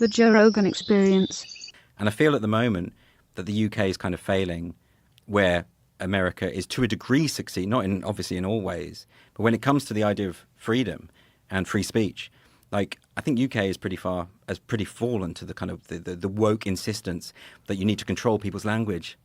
The Joe Rogan Experience. And I feel at the moment that the UK is kind of failing where America is to a degree succeed, not in obviously in all ways, but when it comes to the idea of freedom and free speech, like I think UK is pretty fallen to the kind of the woke insistence that you need to control people's language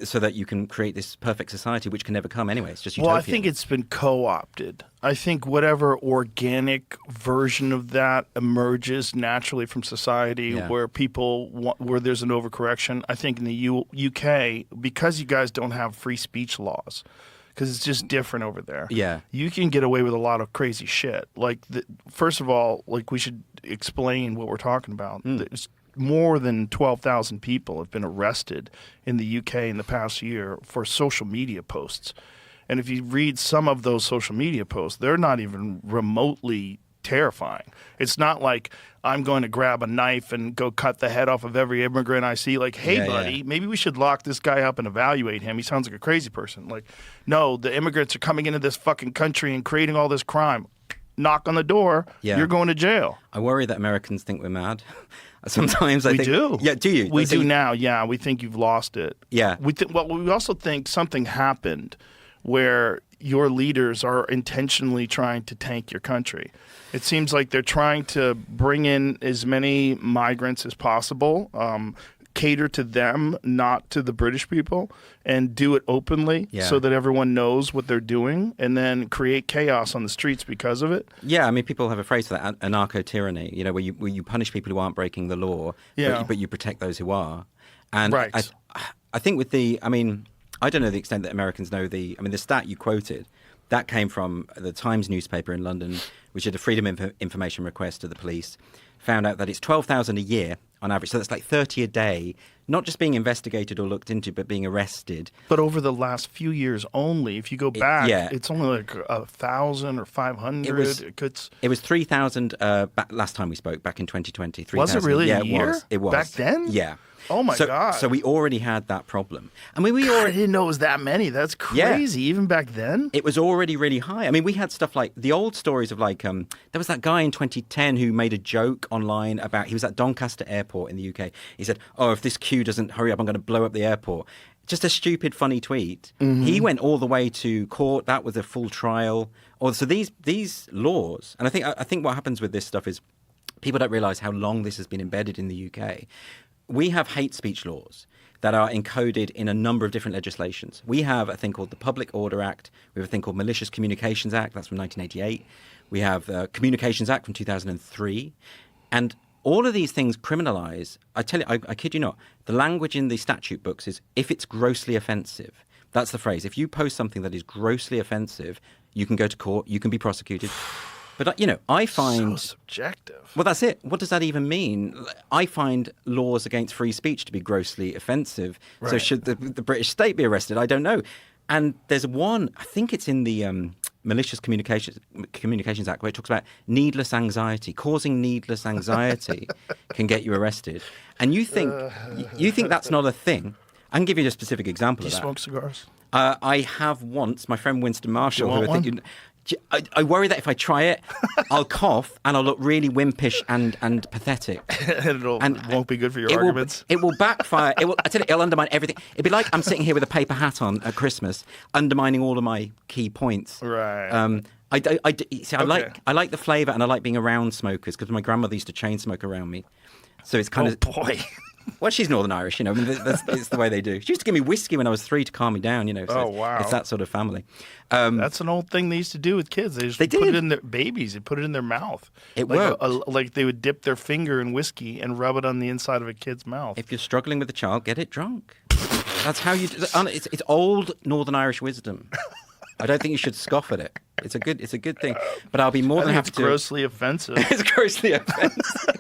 so that you can create this perfect society, which can never come anyway. It's just utopian. Well, I think it's been co-opted. I think whatever organic version of that emerges naturally from society where where there's an overcorrection. I think in the UK, because you guys don't have free speech laws, because it's just different over there. Yeah. You can get away with a lot of crazy shit. Like, first of all, like we should explain what we're talking about. There's more than 12,000 people have been arrested in the UK in the past year for social media posts. And if you read some of those social media posts, they're not even remotely terrifying. It's not like I'm going to grab a knife and go cut the head off of every immigrant I see. Like, hey, buddy, maybe we should lock this guy up and evaluate him. He sounds like a crazy person. Like, no, the immigrants are coming into this fucking country and creating all this crime. Knock on the door. Yeah. You're going to jail. I worry that Americans think we're mad. Sometimes I think... We do. Yeah, do you? We do now, yeah. We think you've lost it. Yeah. We also think something happened where your leaders are intentionally trying to tank your country. It seems like they're trying to bring in as many migrants as possible, cater to them, not to the British people, and do it openly so that everyone knows what they're doing, and then create chaos on the streets because of it. Yeah, I mean, people have a phrase for that, anarcho-tyranny, you know, where you punish people who aren't breaking the law, but you protect those who are. And I think with I don't know the extent that Americans know the stat you quoted, that came from the Times newspaper in London, which did a freedom of information request to the police, found out that it's 12,000 a year on average. So that's like 30 a day, not just being investigated or looked into, but being arrested. But over the last few years only, if you go back, it's only like 1,000 or 500. It was 3,000 last time we spoke, back in 2020. 3, was it really a year? It was. Back then? Yeah. Oh, my God. So we already had that problem. I mean, I didn't know it was that many. That's crazy, even back then. It was already really high. I mean, we had stuff like the old stories of like, there was that guy in 2010 who made a joke online about, he was at Doncaster Airport in the UK. He said, oh, if this queue doesn't hurry up, I'm going to blow up the airport. Just a stupid, funny tweet. Mm-hmm. He went all the way to court. That was a full trial. So these laws, and I think what happens with this stuff is people don't realize how long this has been embedded in the UK. We have hate speech laws that are encoded in a number of different legislations. We have a thing called the Public Order Act. We have a thing called Malicious Communications Act. That's from 1988. We have the Communications Act from 2003. And all of these things criminalize, I tell you, I kid you not, the language in the statute books is if it's grossly offensive. That's the phrase. If you post something that is grossly offensive, you can go to court, you can be prosecuted. But, you know, I find... So subjective. Well, that's it. What does that even mean? I find laws against free speech to be grossly offensive. Right. So should the British state be arrested? I don't know. And there's one, I think it's in the Malicious Communications Act, where it talks about needless anxiety. Causing needless anxiety can get you arrested. And you think that's not a thing. I can give you a specific example of that. Do you smoke cigars? I have once. My friend Winston Marshall, who I think I worry that if I try it, I'll cough and I'll look really wimpish and pathetic. It won't be good for your arguments. It will backfire. I tell you, it'll undermine everything. It'd be like I'm sitting here with a paper hat on at Christmas, undermining all of my key points. Right. I like the flavour and I like being around smokers because my grandmother used to chain smoke around me. So it's kind of... boy. Well, she's Northern Irish, you know. I mean, it's the way they do. She used to give me whiskey when I was 3 to calm me down, you know. So wow. It's that sort of family. That's an old thing they used to do with kids. They put it in their babies. They put it in their mouth. It worked. Like they would dip their finger in whiskey and rub it on the inside of a kid's mouth. If you're struggling with a child, get it drunk. That's how you do it. It's old Northern Irish wisdom. I don't think you should scoff at it. It's a good thing. But I'll be more than happy to... It's grossly offensive. It's grossly offensive.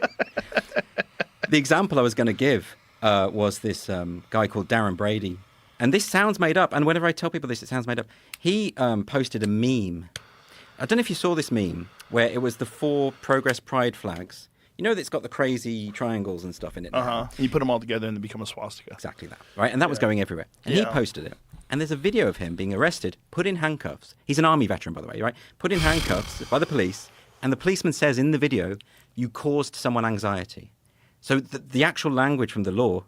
The example I was going to give was this guy called Darren Brady. And this sounds made up. And whenever I tell people this, it sounds made up. He posted a meme. I don't know if you saw this meme, where it was the 4 Progress Pride flags. You know that it's got the crazy triangles and stuff in it. Uh-huh. You put them all together and they become a swastika. Exactly that. Right? And that was going everywhere. And he posted it. And there's a video of him being arrested, put in handcuffs. He's an army veteran, by the way, right? Put in handcuffs by the police. And the policeman says in the video, you caused someone anxiety. So the actual language from the law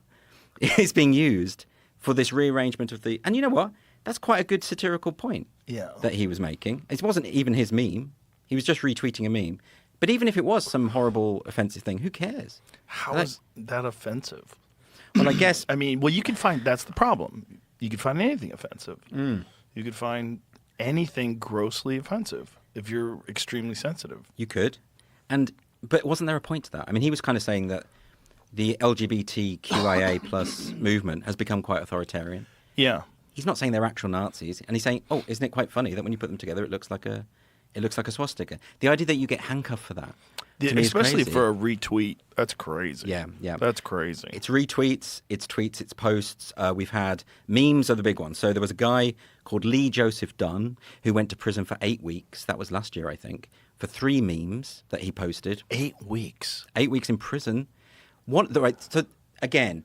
is being used for this rearrangement of the... And you know what? That's quite a good satirical point that he was making. It wasn't even his meme. He was just retweeting a meme. But even if it was some horrible, offensive thing, who cares? How is that offensive? Well, I guess... I mean, well, you can find... That's the problem. You can find anything offensive. You could find anything grossly offensive if you're extremely sensitive. You could. But wasn't there a point to that? I mean, he was kind of saying that the LGBTQIA plus movement has become quite authoritarian. Yeah. He's not saying they're actual Nazis, and he's saying, "Oh, isn't it quite funny that when you put them together, it looks like a swastika?" The idea that you get handcuffed for that, to me, especially is crazy. for a retweet, that's crazy. Yeah, that's crazy. It's retweets, it's tweets, it's posts. We've had memes are the big one. So there was a guy called Lee Joseph Dunn who went to prison for 8 weeks. That was last year, I think, for 3 memes that he posted. 8 weeks. 8 weeks in prison. So again.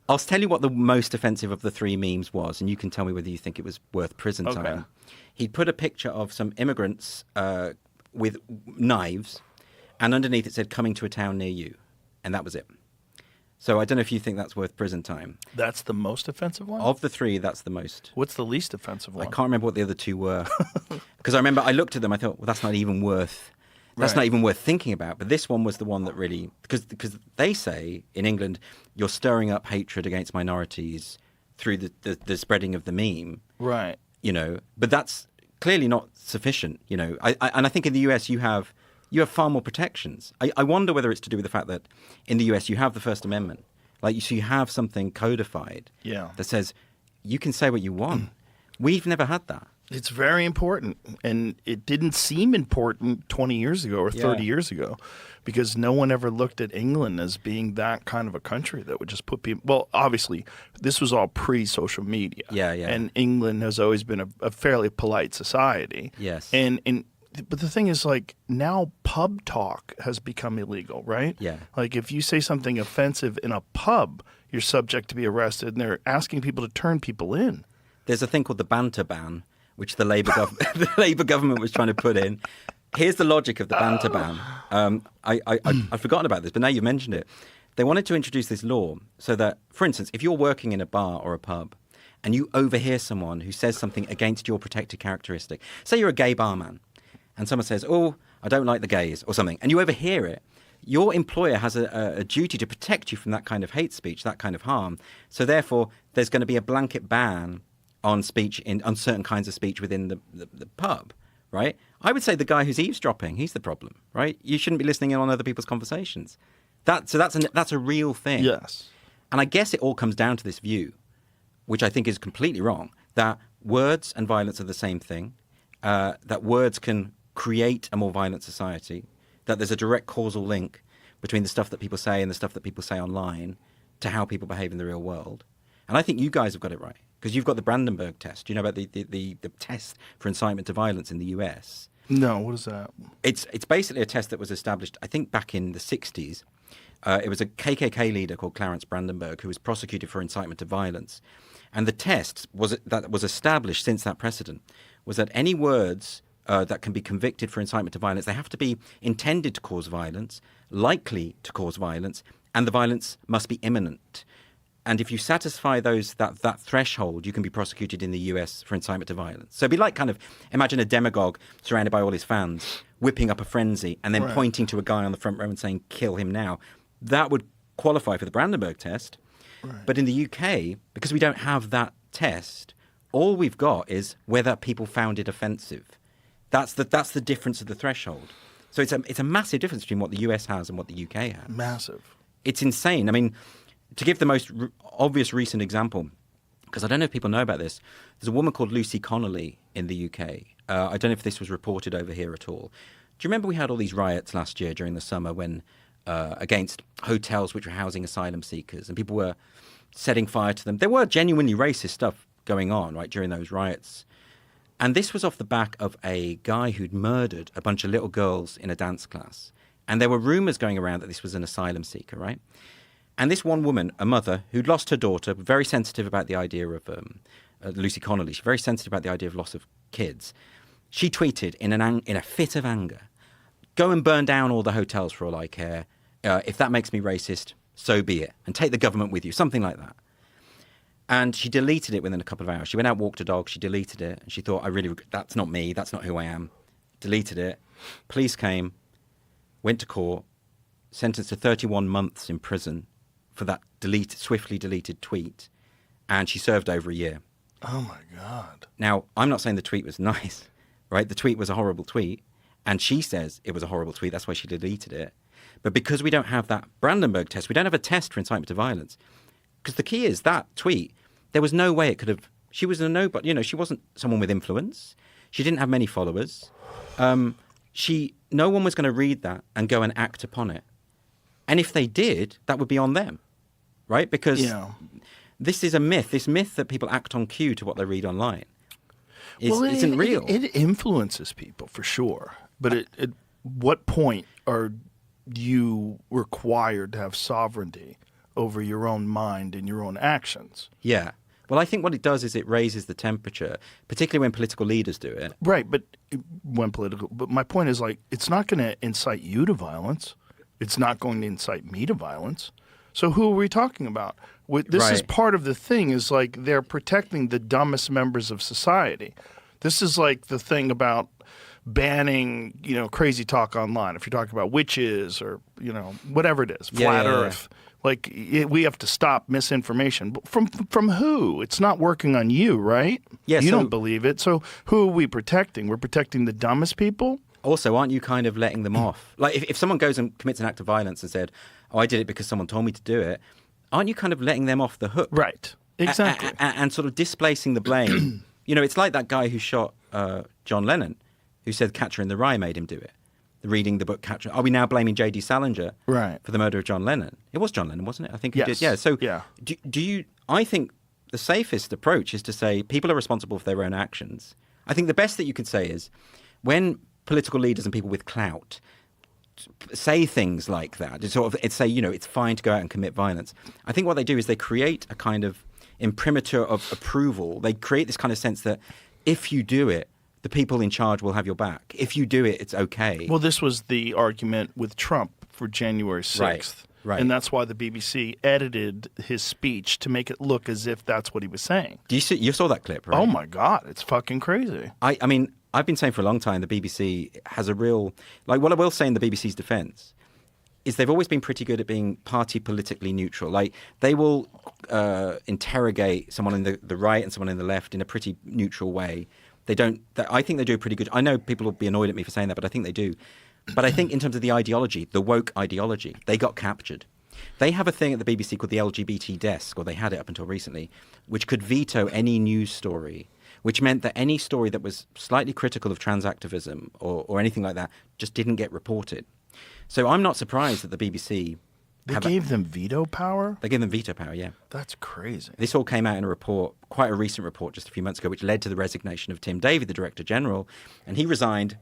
I'll tell you what the most offensive of the 3 memes was, and you can tell me whether you think it was worth prison time. He put a picture of some immigrants with knives, and underneath it said, "Coming to a town near you," and that was it. So I don't know if you think that's worth prison time. That's the most offensive one? Of the 3, that's the most. What's the least offensive one? I can't remember what the other 2 were. Because I remember I looked at them, I thought, well, that's not even worth... That's not even worth thinking about. But this one was the one that really... Because they say, in England, you're stirring up hatred against minorities through the spreading of the meme. Right. You know, but that's clearly not sufficient, you know. And I think in the US you have far more protections. I wonder whether it's to do with the fact that in the US you have the First Amendment. So you have something codified that says you can say what you want. We've never had that. It's very important, and it didn't seem important 20 years ago or 30 years ago because no one ever looked at England as being that kind of a country that would just put people... Well, obviously, this was all pre-social media. Yeah. And England has always been a fairly polite society. Yes. But the thing is, like, now pub talk has become illegal, right? Yeah. Like, if you say something offensive in a pub, you're subject to be arrested, and they're asking people to turn people in. There's a thing called the banter ban, which the Labour government was trying to put in. Here's the logic of the banter ban. I'd forgotten about this, but now you've mentioned it. They wanted to introduce this law so that, for instance, if you're working in a bar or a pub and you overhear someone who says something against your protected characteristic, say you're a gay barman, and someone says, "Oh, I don't like the gays," or something, and you overhear it, your employer has a duty to protect you from that kind of hate speech, that kind of harm. So therefore, there's going to be a blanket ban on speech on certain kinds of speech within the pub, right? I would say the guy who's eavesdropping, he's the problem, right? You shouldn't be listening in on other people's conversations. That's a real thing. Yes. And I guess it all comes down to this view, which I think is completely wrong, that words and violence are the same thing, that words can create a more violent society, that there's a direct causal link between the stuff that people say and the stuff that people say online to how people behave in the real world. And I think you guys have got it right. Because you've got the Brandenburg test. Do you know about the test for incitement to violence in the US? No, what is that? It's basically a test that was established, I think, back in the 60s. It was a KKK leader called Clarence Brandenburg who was prosecuted for incitement to violence. And the test that was established since that precedent was that any words that can be convicted for incitement to violence, they have to be intended to cause violence, likely to cause violence, and the violence must be imminent. And if you satisfy that threshold, you can be prosecuted in the US for incitement to violence. So it'd be like kind of, imagine a demagogue surrounded by all his fans, whipping up a frenzy and then pointing to a guy on the front row and saying, "Kill him now." That would qualify for the Brandenburg test. Right. But in the UK, because we don't have that test, all we've got is whether people found it offensive. That's the difference of the threshold. So it's a massive difference between what the US has and what the UK has. Massive. It's insane. I mean, to give the most obvious recent example, because I don't know if people know about this, there's a woman called Lucy Connolly in the UK. I don't know if this was reported over here at all. Do you remember we had all these riots last year during the summer when against hotels which were housing asylum seekers, and people were setting fire to them? There were genuinely racist stuff going on, right, during those riots. And this was off the back of a guy who'd murdered a bunch of little girls in a dance class. And there were rumors going around that this was an asylum seeker, right? And this one woman, a mother, who'd lost her daughter, very sensitive about the idea of Lucy Connolly, she's very sensitive about the idea of loss of kids. She tweeted in a fit of anger, "Go and burn down all the hotels for all I care. If that makes me racist, so be it. And take the government with you, something like that. And she deleted it within a couple of hours. She went out, walked a dog, she deleted it. And she thought, that's not me, that's not who I am. Deleted it. Police came, went to court, sentenced to 31 months in prison for that swiftly deleted tweet. And she served over a year. Oh, my God. Now, I'm not saying the tweet was nice, right? The tweet was a horrible tweet. And she says it was a horrible tweet. That's why she deleted it. But because we don't have that Brandenburg test, we don't have a test for incitement to violence. Because the key is that tweet, there was no way it could have... She was a nobody. She wasn't someone with influence. She didn't have many followers. No one was going to read that and go and act upon it. And if they did, that would be on them, right? Because this is a myth. This myth that people act on cue to what they read online isn't real. It influences people for sure. But at what point are you required to have sovereignty over your own mind and your own actions? Yeah. Well, I think what it does is it raises the temperature, particularly when political leaders do it. Right, but my point is, like, it's not going to incite you to violence. It's not going to incite me to violence. So who are we talking about? This is part of the thing, is like they're protecting the dumbest members of society. This is like the thing about banning, crazy talk online. If you're talking about witches or, whatever it is, flat Earth. Like, we have to stop misinformation. But from who? It's not working on you, right? Yeah, you don't believe it. So who are we protecting? We're protecting the dumbest people? Also, aren't you kind of letting them off? Like, if someone goes and commits an act of violence and said, I did it because someone told me to do it, aren't you kind of letting them off the hook? Right. Exactly. And sort of displacing the blame. It's like that guy who shot John Lennon, who said Catcher in the Rye made him do it. Reading the book Catcher. Are we now blaming J.D. Salinger for the murder of John Lennon? It was John Lennon, wasn't it? I think he did. Yeah. So do you... I think the safest approach is to say people are responsible for their own actions. I think the best that you could say is when political leaders and people with clout say things like that, it's say, it's fine to go out and commit violence. I think what they do is they create a kind of imprimatur of approval. They create this kind of sense that if you do it, the people in charge will have your back. If you do it, it's okay. Well, this was the argument with Trump for January 6th. Right. And that's why the BBC edited his speech to make it look as if that's what he was saying. You saw that clip, right? Oh, my God. It's fucking crazy. I mean, I've been saying for a long time the BBC has a real... Like, what I will say in the BBC's defense is they've always been pretty good at being party politically neutral. Like, they will interrogate someone in the right and someone in the left in a pretty neutral way. I think they do pretty good. I know people will be annoyed at me for saying that, but I think they do. But I think in terms of the ideology, the woke ideology, they got captured. They have a thing at the BBC called the LGBT desk, or they had it up until recently, which could veto any news story, which meant that any story that was slightly critical of trans activism or anything like that just didn't get reported. So I'm not surprised that the BBC... They gave them veto power? They gave them veto power, yeah. That's crazy. This all came out in a report, quite a recent report just a few months ago, which led to the resignation of Tim Davie, the Director General. And he resigned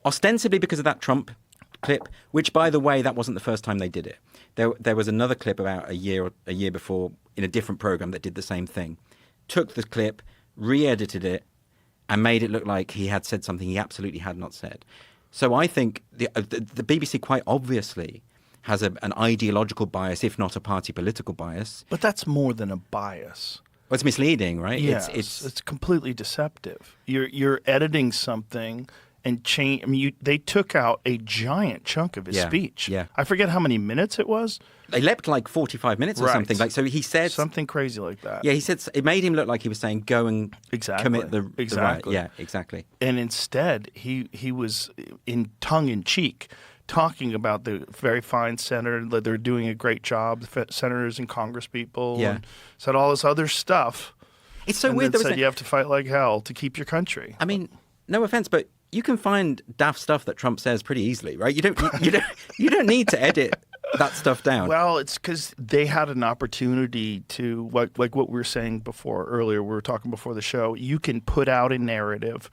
ostensibly because of that Trump clip, which, by the way, that wasn't the first time they did it. There was another clip about a year before in a different program that did the same thing. Took the clip, re-edited it, and made it look like he had said something he absolutely had not said. So I think the BBC quite obviously has an ideological bias, if not a party political bias. But that's more than a bias. Well, it's misleading, right? Yes, it's completely deceptive. You're editing something and change. I mean, they took out a giant chunk of his speech. Yeah, I forget how many minutes it was. They leapt like 45 minutes or something. Like, so he said something crazy like that. Yeah, he said it made him look like he was saying go and commit the right. Yeah, exactly. And instead, he was in tongue in cheek, talking about the very fine senator, that they're doing a great job, the senators and congresspeople, and said all this other stuff. It's so and weird. Then said you have to fight like hell to keep your country. I mean, no offense, but you can find daft stuff that Trump says pretty easily, right? You don't need to edit that stuff down. Well, it's because they had an opportunity to, like what we were saying earlier, we were talking before the show, you can put out a narrative